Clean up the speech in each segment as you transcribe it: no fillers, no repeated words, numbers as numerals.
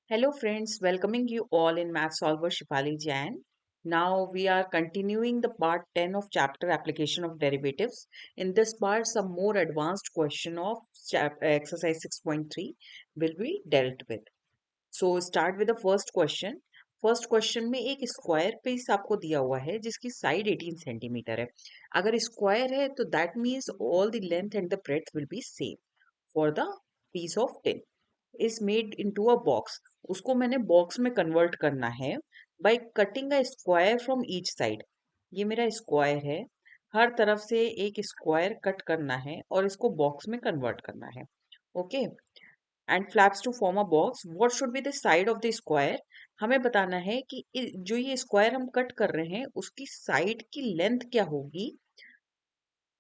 Hello friends, welcoming you all in Math Solver Shifali Jain. Now we are continuing the part 10 of chapter application of derivatives. In this part, some more advanced question of exercise 6.3 will be dealt with. So start with the first question. First question में एक square piece आपको दिया हुआ है जिसकी side 18 centimetre है. अगर square है तो that means all the length and the breadth will be same for the piece of 10 is made into a box. उसको मैंने बॉक्स में कन्वर्ट करना है by cutting a square from each side. ये मेरा स्क्वायर है, हर तरफ से एक स्क्वायर कट करना है और इसको बॉक्स में कन्वर्ट करना है. Okay. And flaps to form a box. What should be the side of the square. हमें बताना है कि जो ये स्क्वायर हम कट कर रहे हैं उसकी साइड की लेंथ क्या होगी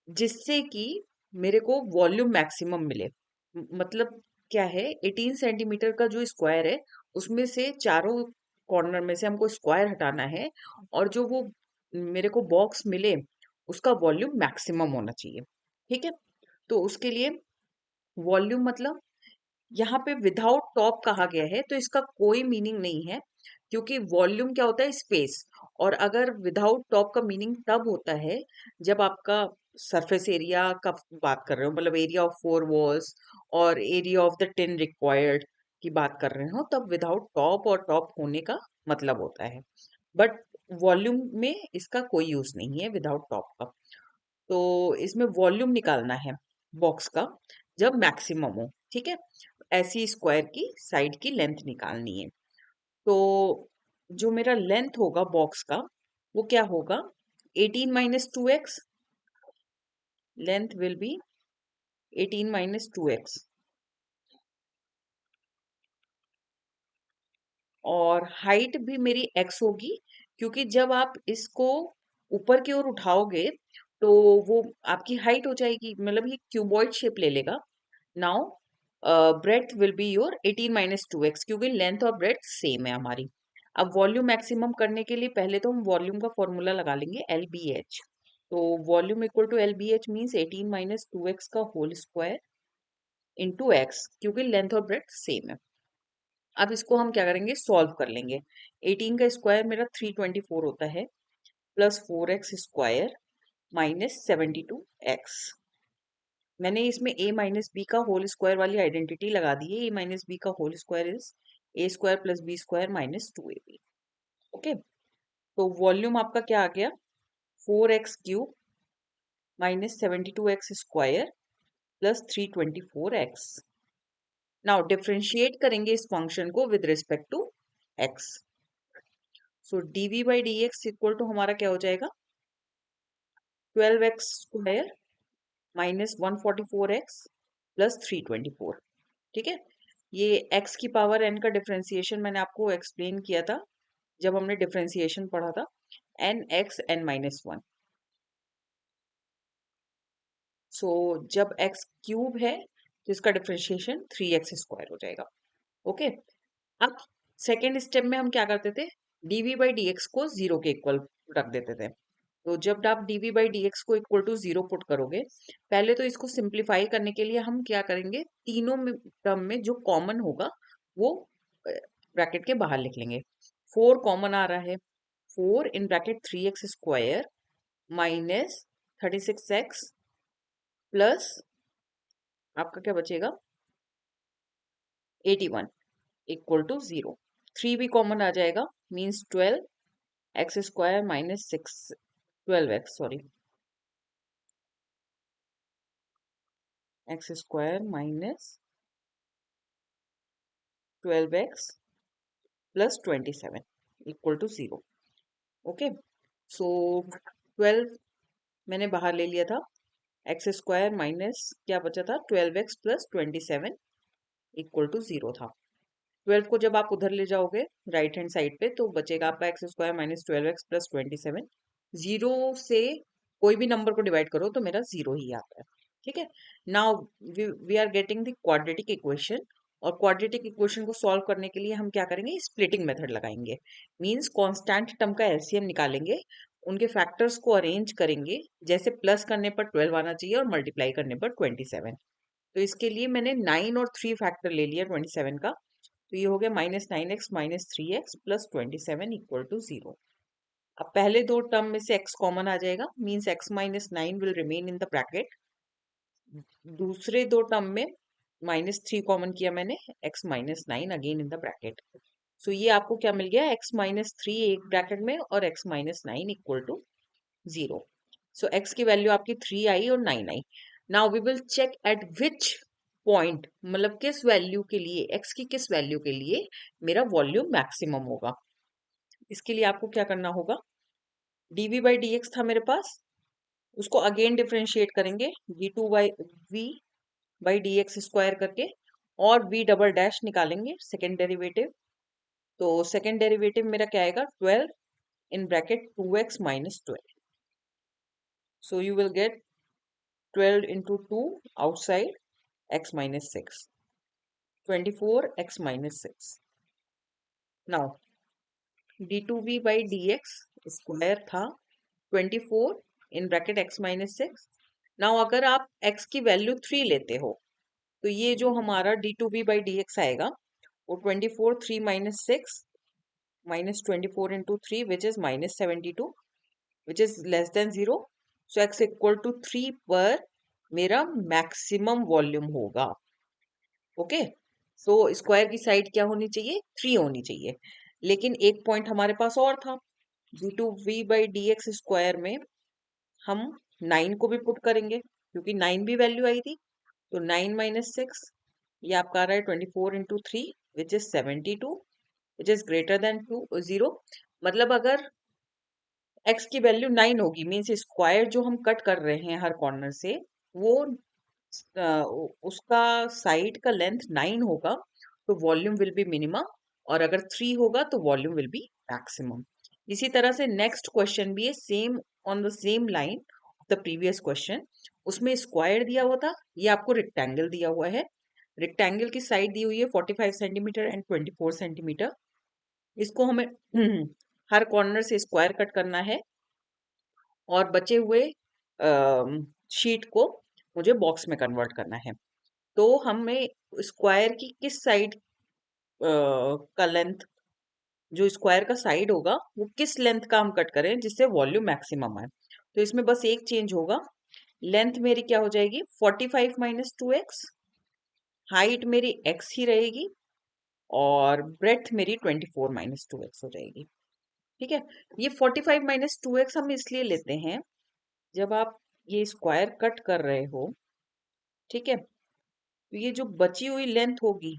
जिससे कि मेरे को वॉल्यूम मैक्सिमम मिले. मतलब क्या है, 18 सेंटीमीटर का जो स्क्वायर है उसमें से चारों कॉर्नर में से हमको स्क्वायर हटाना है और जो वो मेरे को बॉक्स मिले उसका वॉल्यूम मैक्सिमम होना चाहिए. ठीक है. तो उसके लिए वॉल्यूम मतलब यहाँ पे विदाउट टॉप कहा गया है तो इसका कोई मीनिंग नहीं है, क्योंकि वॉल्यूम क्या होता है, स्पेस. और अगर विदाउट टॉप का मीनिंग तब होता है जब आपका सरफेस एरिया का बात कर रहे हो, मतलब एरिया ऑफ फोर वॉल्स और area of the tin required की बात कर रहे हो, तब विदाउट टॉप और टॉप होने का मतलब होता है. बट वॉल्यूम में इसका कोई यूज नहीं है विदाउट टॉप का. तो इसमें वॉल्यूम निकालना है बॉक्स का जब मैक्सिमम हो. ठीक है. ऐसी स्क्वायर की साइड की लेंथ निकालनी है. तो जो मेरा लेंथ होगा बॉक्स का वो क्या होगा, 18 minus 2x. Length will be 18 minus 2x. और हाइट भी मेरी x होगी, क्योंकि जब आप इसको ऊपर की ओर उठाओगे तो वो आपकी हाइट हो जाएगी, मतलब ये क्यूबॉइड शेप ले लेगा. Now breadth will be your 18 minus 2x, क्योंकि लेंथ और ब्रेड्थ सेम है हमारी. अब वॉल्यूम मैक्सिमम करने के लिए पहले तो हम वॉल्यूम का फॉर्मूला लगा लेंगे, एल बी एच. तो volume equal to l b h means 18 minus 2x का होल स्क्वायर इंटू एक्स, क्योंकि लेंथ और ब्रेड्थ सेम है. अब इसको हम क्या करेंगे, सॉल्व कर लेंगे. 18 का स्क्वायर मेरा 324 होता है, plus 4x square minus 72x. मैंने इसमें a माइनस बी का होल स्क्वायर वाली आइडेंटिटी लगा दी है. a माइनस बी का whole square is a square plus b square minus 2ab. Okay. तो वॉल्यूम आपका क्या आ गया, 4x³ minus 72x square plus 324x. Now differentiate करेंगे इस फंक्शन को with respect to x. So dv by d x equal to हमारा क्या हो जाएगा, 12x square minus 144x plus 324. ठीक है. ये x की पावर n का डिफरेंशिएशन मैंने आपको एक्सप्लेन किया था जब हमने डिफरेंशिएशन पढ़ा था, n x n माइनस 1. सो जब x क्यूब है तो इसका डिफरेंशिएशन 3x स्क्वायर हो जाएगा. ओके. अब सेकेंड स्टेप में हम क्या करते थे, dv बाई डी एक्स को जीरो के इक्वल रख देते थे. तो जब आप dv बाई डी एक्स को इक्वल टू जीरो पुट करोगे, पहले तो इसको सिंप्लीफाई करने के लिए हम क्या करेंगे, तीनों टर्म में जो कॉमन होगा वो ब्रैकेट के बाहर लिख लेंगे. 4 कॉमन आ रहा है, 4 in bracket 3x square minus 36x plus आपका क्या बचेगा 81 इक्वल टू जीरो. 3 भी कॉमन आ जाएगा, means 12x square minus 6, 12x sorry, x square minus 12x plus 27 equal to zero. Okay. So 12 मैंने बाहर ले लिया था, एक्स स्क्वायर माइनस क्या बचा था 12x plus 27 equal to zero था. 12 को जब आप उधर ले जाओगे राइट हैंड साइड पे तो बचेगा आपका x square minus 12x plus 27. Zero से कोई भी नंबर को डिवाइड करो तो मेरा जीरो ही आता है. ठीक है. Now we are getting the quadratic equation. और क्वाड्रेटिक इक्वेशन को सॉल्व करने के लिए हम क्या करेंगे, स्प्लिटिंग मेथड लगाएंगे. मींस कांस्टेंट टर्म का एलसीएम निकालेंगे, उनके फैक्टर्स को अरेंज करेंगे, जैसे प्लस करने पर 12 आना चाहिए और मल्टीप्लाई करने पर 27. तो इसके लिए मैंने 9 और 3 फैक्टर ले लिया 27 का. तो ये हो गया -9x - 3x + 27 = 0। अब पहले दो टर्म में से x कॉमन आ जाएगा, means x - 9 will remain in the bracket. दूसरे दो टर्म में -3 कॉमन किया मैंने, x - 9 again in the bracket. So ये आपको क्या मिल गया, x - 3 एक ब्रैकेट में और x - 9 = 0। सो x की वैल्यू आपकी 3 आई और 9 आई। Now we will check at which point, मतलब किस वैल्यू के लिए, x की किस वैल्यू के लिए मेरा वॉल्यूम मैक्सिमम होगा। इसके लिए आपको क्या करना होगा, dv/dx था मेरे पास, उसको अगेन डिफरेंशिएट करेंगे v/dx² करके, और v डबल डैश निकालेंगे सेकेंड डेरिवेटिव। तो सेकेंड डेरिवेटिव मेरा क्या आएगा, 12 in bracket 2x - 12। So you will get 12 into 2 outside x - 6, 24x - 6। Now d2v/dx square था 24 in bracket x - 6। Now अगर आप x की वैल्यू 3 लेते हो, तो ये जो हमारा d2v/dx आएगा वो 24 3 - 6 -24 into 3 which is -72 which is less than 0। So x = 3 पर मेरा मैक्सिमम वॉल्यूम होगा। ओके, सो स्क्वायर की साइड क्या होनी चाहिए, 3 होनी चाहिए। लेकिन एक पॉइंट हमारे पास और था, d2v/dx² में हम 9 को भी पुट करेंगे, क्योंकि 9 भी वैल्यू आई थी। तो 9 - 6 ये आपका आ रहा है 24 into 3 which is 72 which is greater than 0। मतलब अगर x की वैल्यू 9 होगी, मीन्स स्क्वायर जो हम कट कर रहे हैं हर कॉर्नर से, वो उसका साइड का लेंथ 9 होगा, तो वॉल्यूम विल बी मिनिमम। और अगर 3 होगा तो वॉल्यूम विल बी मैक्सिमम। इसी तरह से नेक्स्ट क्वेश्चन भी है same, on the same line of the previous question. उसमें स्क्वायर दिया हुआ था, ये आपको रेक्टेंगल दिया हुआ है। रेक्टेंगल की साइड दी हुई है 45 सेंटीमीटर एंड 24 सेंटीमीटर। इसको हमें हर कॉर्नर से स्क्वायर कट करना है, और बचे हुए शीट को मुझे बॉक्स में कन्वर्ट करना है। तो हमें स्क्वायर की किस साइड का लेंथ, जो स्क्वायर का साइड होगा वो किस लेंथ का हम कट करें जिससे वॉल्यूम मैक्सिमम आए। तो इसमें बस एक चेंज होगा, लेंथ मेरी क्या हो जाएगी 45 - 2x, हाइट मेरी x ही रहेगी, और ब्रेथ मेरी 24 - 2x हो जाएगी। ठीक है, ये 45 - 2x हम इसलिए लेते हैं, जब आप ये स्क्वायर कट कर रहे हो, ठीक है, तो ये जो बची हुई लेंथ होगी,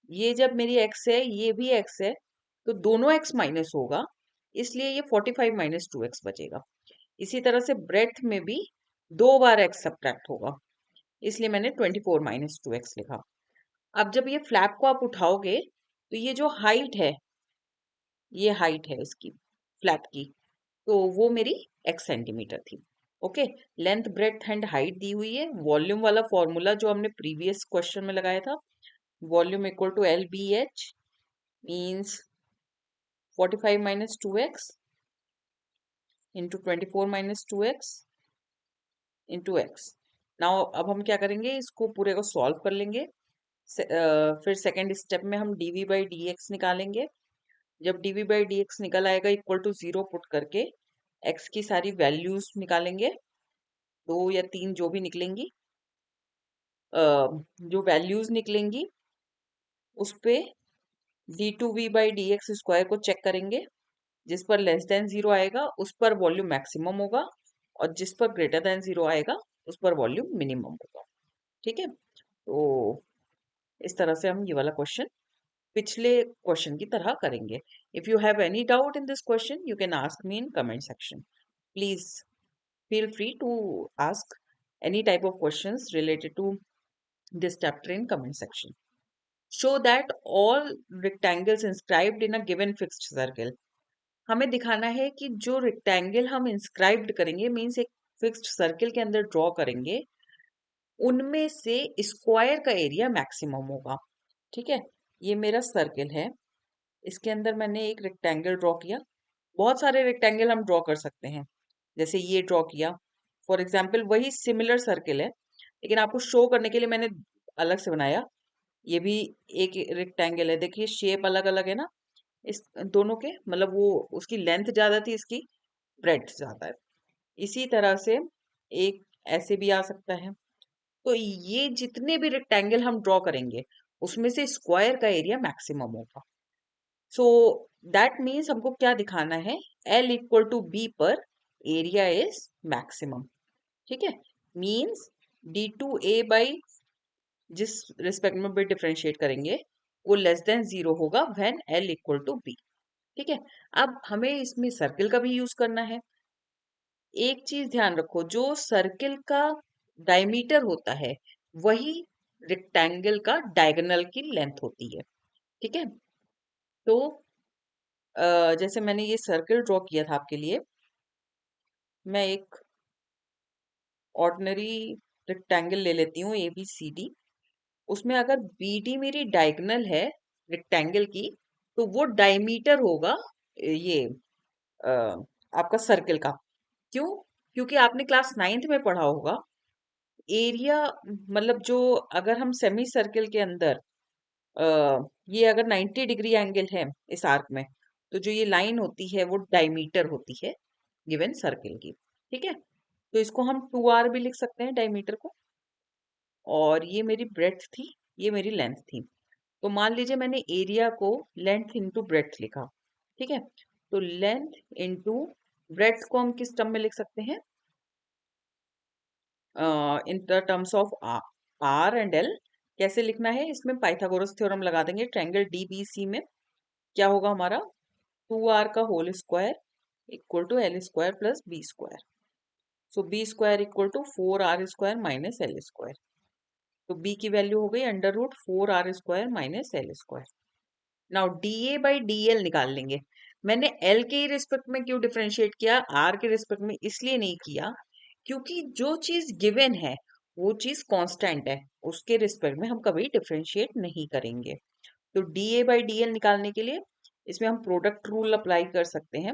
ये जब मेरी x है ये भी x है, तो दोनों x माइनस होगा, इसलिए ये 45 - 2x बचेगा। इसी तरह से ब्रेथ में भी 2 बार x सब्ट्रैक्ट होगा, इसलिए मैंने 24 - 2x लिखा। अब जब ये फ्लैप को आप उठाओगे, तो ये जो हाइट है, ये हाइट है इसकी फ्लैप की, तो वो मेरी x सेंटीमीटर थी। Okay, length breadth and height दी हुई है। वॉल्यूम वाला फॉर्मूला जो हमने प्रीवियस क्वेश्चन में लगाया था, volume equal to LBH means 45 - 2x into 24 - 2x into x। Now अब हम क्या करेंगे, इसको पूरे को सॉल्व कर लेंगे। फिर सेकेंड स्टेप में हम dv/dx निकालेंगे। जब dv/dx निकल आएगा इक्वल टू 0 पुट करके x की सारी वैल्यूज निकालेंगे, 2 या 3 जो भी निकलेंगी। जो वैल्यूज निकलेंगी उस पे d2v/dx² को चेक करेंगे, जिस पर लेस देन 0 आएगा उस पर वॉल्यूम मैक्सिमम होगा, और जिस पर ग्रेटर देन 0 आएगा उस पर वॉल्यूम मिनिमम होगा। ठीक है, तो इस तरह से हम ये वाला क्वेश्चन पिछले क्वेश्चन की तरह करेंगे। If you have any doubt in this question you can ask me in comment section. Please feel free to ask any type of questions related to this chapter in comment section. Show that all rectangles inscribed in a given fixed circle. हमें दिखाना है कि जो rectangle हम inscribed करेंगे, means एक fixed circle के अंदर ड्रॉ करेंगे, उनमें से स्क्वायर का एरिया मैक्सिमम होगा। ठीक है, ये मेरा सर्किल है, इसके अंदर मैंने एक रेक्टेंगल ड्रॉ किया। बहुत सारे रेक्टेंगल हम ड्रॉ कर सकते हैं, जैसे ये ड्रॉ किया, फॉर एग्जाम्पल वही सिमिलर सर्किल है, लेकिन आपको शो करने के लिए मैंने अलग से बनाया। ये भी एक रेक्टेंगल है, देखिए शेप अलग अलग है ना इस दोनों के, मतलब वो उसकी लेंथ ज्यादा थी, इसकी ब्रेड्थ ज्यादा है। इसी तरह से एक ऐसे भी आ सकता है। तो ये जितने भी रेक्टेंगल हम ड्रॉ करेंगे उसमें से स्क्वायर का एरिया मैक्सिमम होगा। सो दैट मीन्स हमको क्या दिखाना है, L इक्वल टू बी पर एरिया इज मैक्सिमम। ठीक है, मीन्स D2A बाई जिस रिस्पेक्ट में भी डिफरेंशिएट करेंगे वो लेस देन जीरो होगा when L equal to b. ठीक है, अब हमें इसमें सर्किल का भी यूज करना है। एक चीज ध्यान रखो, जो सर्किल का डायमीटर होता है वही रेक्टेंगल का डायगोनल की लेंथ होती है। ठीक है, तो जैसे मैंने ये सर्किल ड्रॉ किया था आपके लिए, मैं एक ऑर्डिनरी रेक्टेंगल ले लेती हूँ ABCD। उसमें अगर BD मेरी डायगोनल है रेक्टेंगल की, तो वो डायमीटर होगा ये अ, आपका सर्किल का। क्यों? क्योंकि आपने क्लास 9th में पढ़ा होगा एरिया, मतलब जो अगर हम सेमी सर्किल के अंदर ये अगर 90 डिग्री एंगल है इस आर्क में, तो जो ये लाइन होती है वो डायमीटर होती है गिवन सर्किल की। ठीक है, तो इसको हम 2R भी लिख सकते हैं डायमीटर को। और ये मेरी ब्रेड्थ थी, ये मेरी लेंथ थी। तो मान लीजिए मैंने एरिया को लेंथ इंटू ब्रेड्थ लिखा। ठीक है, तो लेंथ इंटू ब्रेड्थ को हम किस टर्म में लिख सकते हैं, in the terms of r and l. कैसे लिखना है, इसमें पाइथागोरस थ्योरम लगा देंगे। ट्रायंगल DBC में क्या होगा हमारा, 2R का whole square equal to L square plus b square. So b square equal to 4R square minus L square. तो b की वैल्यू हो गई under root 4R square minus L square. Now DA by DL निकाल लेंगे। मैंने L के respect में क्यों डिफरेंशिएट किया, R के रिस्पेक्ट में इसलिए नहीं किया क्योंकि जो चीज गिवन है वो चीज कांस्टेंट है, उसके रिस्पेक्ट में हम कभी डिफरेंशिएट नहीं करेंगे। तो DA बाई DL निकालने के लिए इसमें हम प्रोडक्ट रूल अप्लाई कर सकते हैं।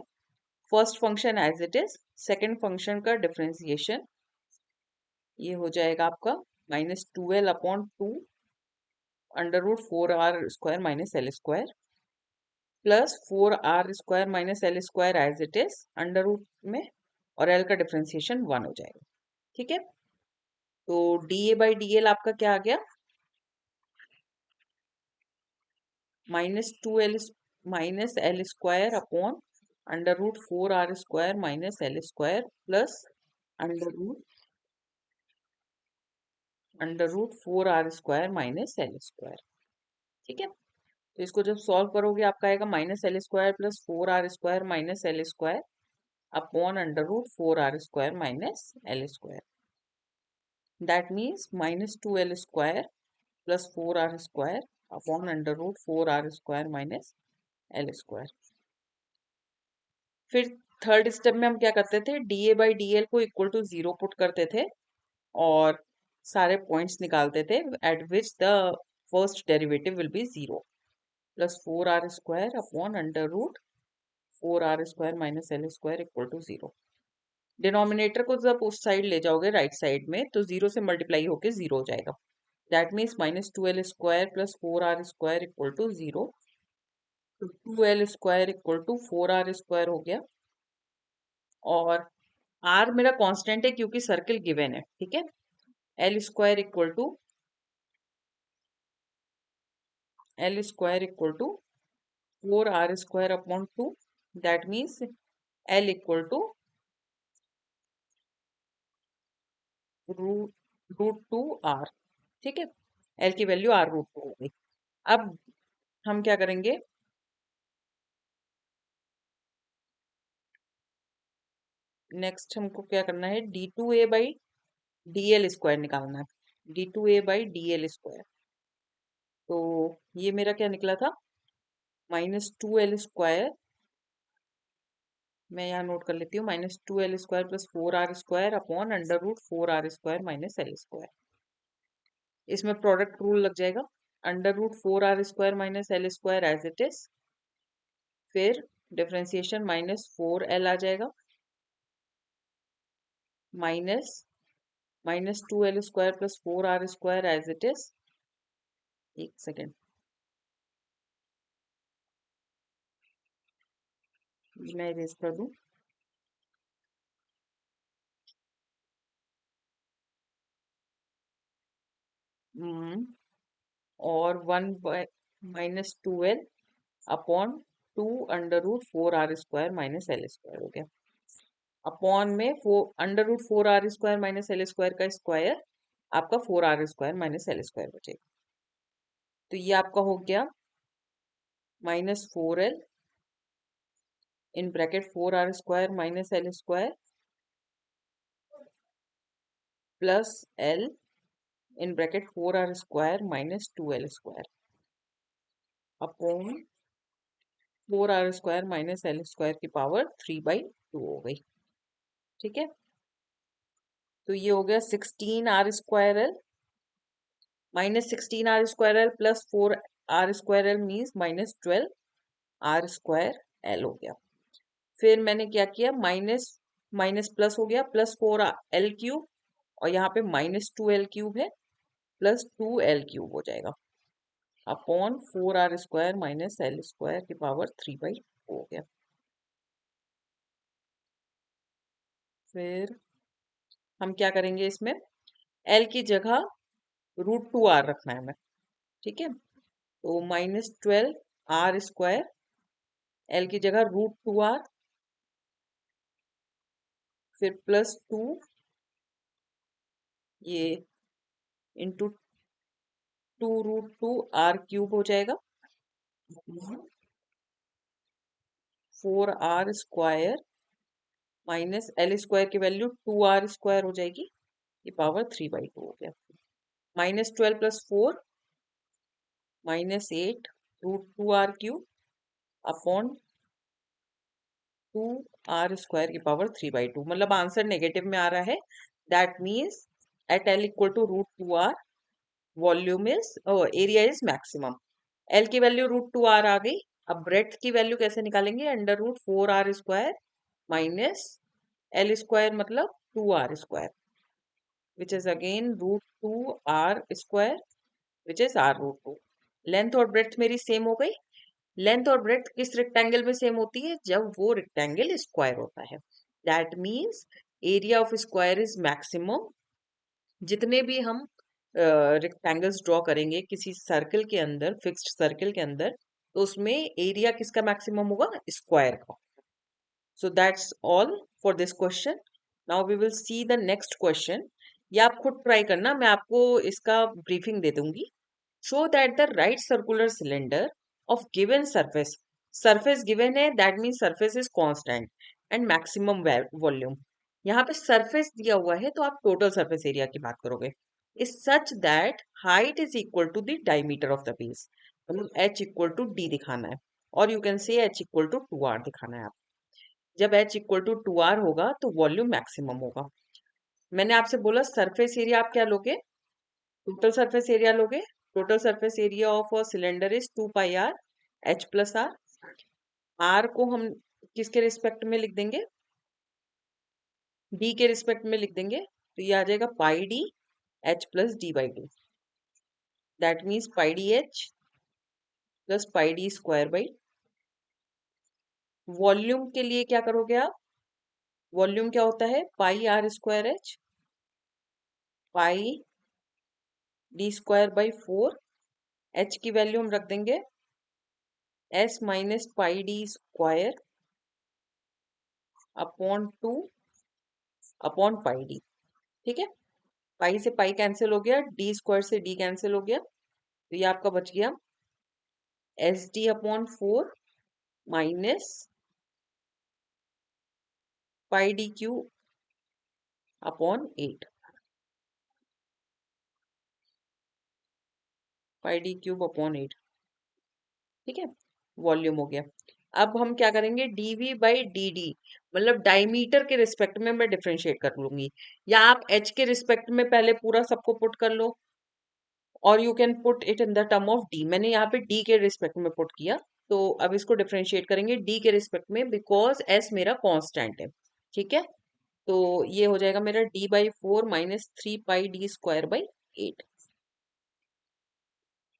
First function as it is, second function का डिफरेंशिएशन ये हो जाएगा आपका -2L/2 under root 4R square minus L square plus 4R square minus L square as it is under root में, और L का डिफरेंशिएशन 1 हो जाएगा। ठीक है, तो DA बाई DL आपका क्या आ गया, -2L minus L square upon under root 4R square minus L square plus under root 4R square minus L square. ठीक है, तो इसको जब सॉल्व करोगे आपका आएगा -L square plus 4R square minus L square upon under root 4R square minus L square. That means -2L square plus 4R square upon under root 4R square minus L square. फिर third step में हम क्या करते थे, DA by DL को equal to 0 put करते थे और सारे पॉइंट्स निकालते थे at which the first derivative will be 0 plus 4R square upon under root 4R square minus L square equal to 0। Denominator को जब उस साइड ले जाओगे राइट साइड में तो 0 से मल्टीप्लाई होके 0 हो जाएगा। That means -2L square plus 4R square equal to 0। तो 2L square equal to 4R square हो गया, और R मेरा कांस्टेंट है क्योंकि सर्किल गिवन है। ठीक है, L square equal to 4R square upon 2। That means L equal to root 2R। ठीक है, L की वैल्यू R रूट 2 हो गई। अब हम क्या करेंगे, नेक्स्ट हमको क्या करना है, D2A बाई DL स्क्वायर निकालना है। D2A बाई DL स्क्वायर, तो ये मेरा क्या निकला था, -2L स्क्वायर, मैं यहाँ नोट कर लेती हूँ, -2L square plus 4R square upon under root 4R square minus L square. इसमें प्रोडक्ट रूल लग जाएगा, under root 4R square minus L square as it is, फिर डिफरेंशिएशन -4L आ जाएगा minus -2L square plus 4R square as it is एक second, मैं erase कर दूं। हम्म, और 1/-2l अपॉन 2√4r² - l² हो गया। अपॉन में √4r² - l² का स्क्वायर आपका 4r² - l² हो जाएगा। तो ये आपका हो गया -4l in bracket 4r² - l² plus l in bracket 4r² - 2l² upon 4r² - l² की पावर 3/2 हो गई। ठीक है, तो ये हो गया 16r²l -16r²l plus 4r²l means -12r²l हो गया। फिर मैंने क्या किया, माइनस माइनस प्लस हो गया, +4l³ और यहाँ पे -2l³ है, +2l³ हो जाएगा अपॉन 4r² - l² की पावर 3/2 हो गया। फिर हम क्या करेंगे, इसमें l की जगह √2r रखना है हमें। ठीक है, तो -12r², l की जगह √2r, फिर +2 ये इंटू 2√2r³ हो जाएगा, 4r² -l² की वैल्यू 2r² हो जाएगी, ये पावर 3/2 हो गया। -12 + 4 -8 √2r³ अपॉन 2r² की पावर 3/2, मतलब आंसर नेगेटिव में आ रहा है। That means at l = √2r volume is area is maximum. l की वैल्यू √2r आ गई। अब ब्रेड्थ की वैल्यू कैसे निकालेंगे, √4r² माइनस l² मतलब 2r² which is again √2r² which is r√2। Length और ब्रेड्थ मेरी सेम हो गई। लेंथ और ब्रेड्थ किस रेक्टेंगल में सेम होती है, जब वो रेक्टेंगल स्क्वायर होता है। That means area of square is maximum. जितने भी हम रेक्टेंगल्स ड्रॉ करेंगे किसी सर्कल के अंदर, फिक्स्ड सर्कल के अंदर, तो उसमें एरिया किसका मैक्सिमम होगा, स्क्वायर का। So that's all for this question. Now we will see the next question. ये आप खुद ट्राई करना, मैं आपको इसका ब्रीफिंग दे दूंगी। Show that the right circular cylinder of given surface, surface given है that mean surface is constant and maximum volume. यहाँ पे सरफेस दिया हुआ है तो आप टोटल सरफेस एरिया की बात करोगे। Is such that height is equal to the diameter of the base, मतलब h = d दिखाना है, और you can say h = 2r दिखाना है। आप जब h = 2r होगा तो वॉल्यूम मैक्सिमम होगा। मैंने आपसे बोला सरफेस एरिया आप क्या लोगे, टोटल सरफेस एरिया लोगे। Total surface area of a cylinder is 2πr h + r। r को हम किसके रिस्पेक्ट में लिख देंगे, d के रिस्पेक्ट में लिख देंगे, तो ये आ जाएगा πd h + d/2। That means πdh + πd²/। Volume के लिए क्या करोगे आप, वॉल्यूम क्या होता है, πr²h πd²/4। h की वैल्यू हम रख देंगे s - πd² upon 2 upon πd। ठीक है, पाई से पाई कैंसिल हो गया, d² से d कैंसिल हो गया, तो ये आपका बच गया sd/4 माइनस πd³/8, πd³/8। ठीक है, वॉल्यूम हो गया। अब हम क्या करेंगे, dv/dd, मतलब डायमीटर के रिस्पेक्ट में मैं डिफरेंशिएट कर लूंगी, या आप h के रिस्पेक्ट में पहले पूरा सबको पुट कर लो, और you can put it in the term of d। मैंने यहाँ पे d के रिस्पेक्ट में पुट किया, तो अब इसको डिफरेंशिएट करेंगे d के रिस्पेक्ट में, बिकॉज s मेरा कांस्टेंट है। ठीक है, तो ये हो जाएगा मेरा d/4 - 3πd²/8।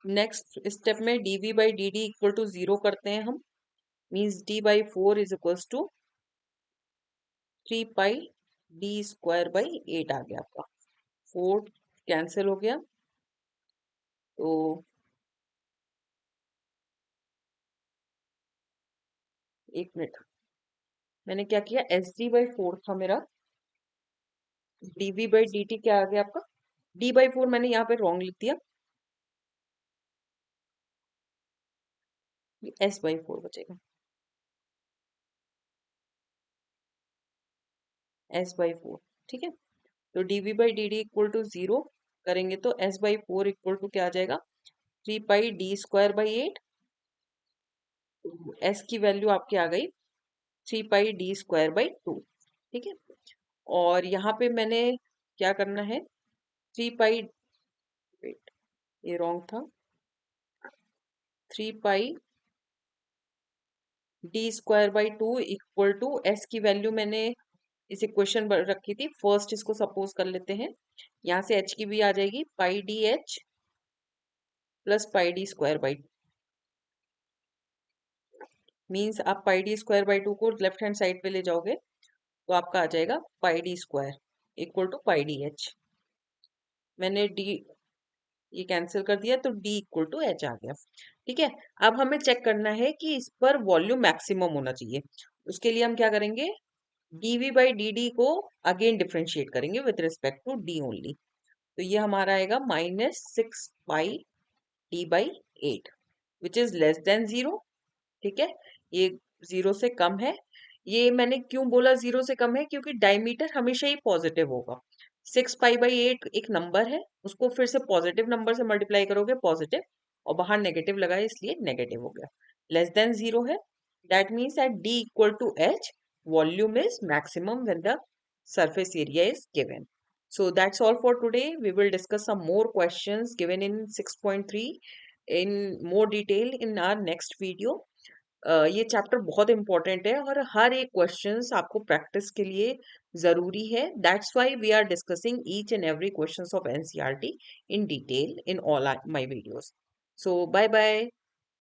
नेक्स्ट स्टेप में dv by d d equal to 0 करते हैं हम, means d by 4 is equals to 3 pi D square by 8 आ गया आपका। 4 कैंसिल हो गया, तो एक मिनट, मैंने क्या किया, एस डी बाई 4 था मेरा, dv बाई dt क्या आ गया आपका, d बाई 4 मैंने यहाँ पे रॉन्ग लिख दिया, s बाई 4 बचेगा, s बाई 4। ठीक है, तो dv by d d equal to 0 करेंगे तो s बाई 4 इक्वल टू क्या आ जाएगा, 3 pi D square by 8। s की वैल्यू आपकी आ गई 3 पाई डी स्क्वायर बाई 2। ठीक है, और यहाँ पे मैंने क्या करना है, 3 पाई, वेट ये रॉन्ग था, 3 pi D square by 2 equal to S की वैल्यू मैंने इस इक्वेशन पर रखी थी, फर्स्ट इसको सपोज कर लेते हैं, यहाँ से एच की भी आ जाएगी pi D H plus pi D square by, means आप पाई डी स्क्वायर बाई 2 को लेफ्ट हैंड साइड पे ले जाओगे तो आपका आ जाएगा pi D square equal to pi D H. मैंने डी ये कैंसिल कर दिया तो डी इक्वल टू एच आ गया। ठीक है, अब हमें चेक करना है कि इस पर वॉल्यूम मैक्सिमम होना चाहिए, उसके लिए हम क्या करेंगे, dv बाई डी डी को अगेन डिफ्रेंशिएट करेंगे with respect to d only, तो ये हमारा आएगा -6 pi d by 8 which is less than 0। ठीक है, ये 0 से कम है, ये मैंने क्यों बोला 0 से कम है, क्योंकि डायमीटर हमेशा ही पॉजिटिव होगा, 6 पाई बाई 8 एक नंबर है, उसको फिर से पॉजिटिव नंबर से मल्टीप्लाई करोगे पॉजिटिव, और बाहर नेगेटिव लगाए इसलिए नेगेटिव हो गया, लेस देन 0 है, that means at d equal to h volume is maximum when the surface area is given. So that's all for today. We will discuss some more questions given in 6.3 in more detail in our next video. ये chapter बहुत important है और हर एक questions आपको practice के लिए जरूरी है, that's why we are discussing each and every questions of NCERT in detail in all my videos. So bye bye.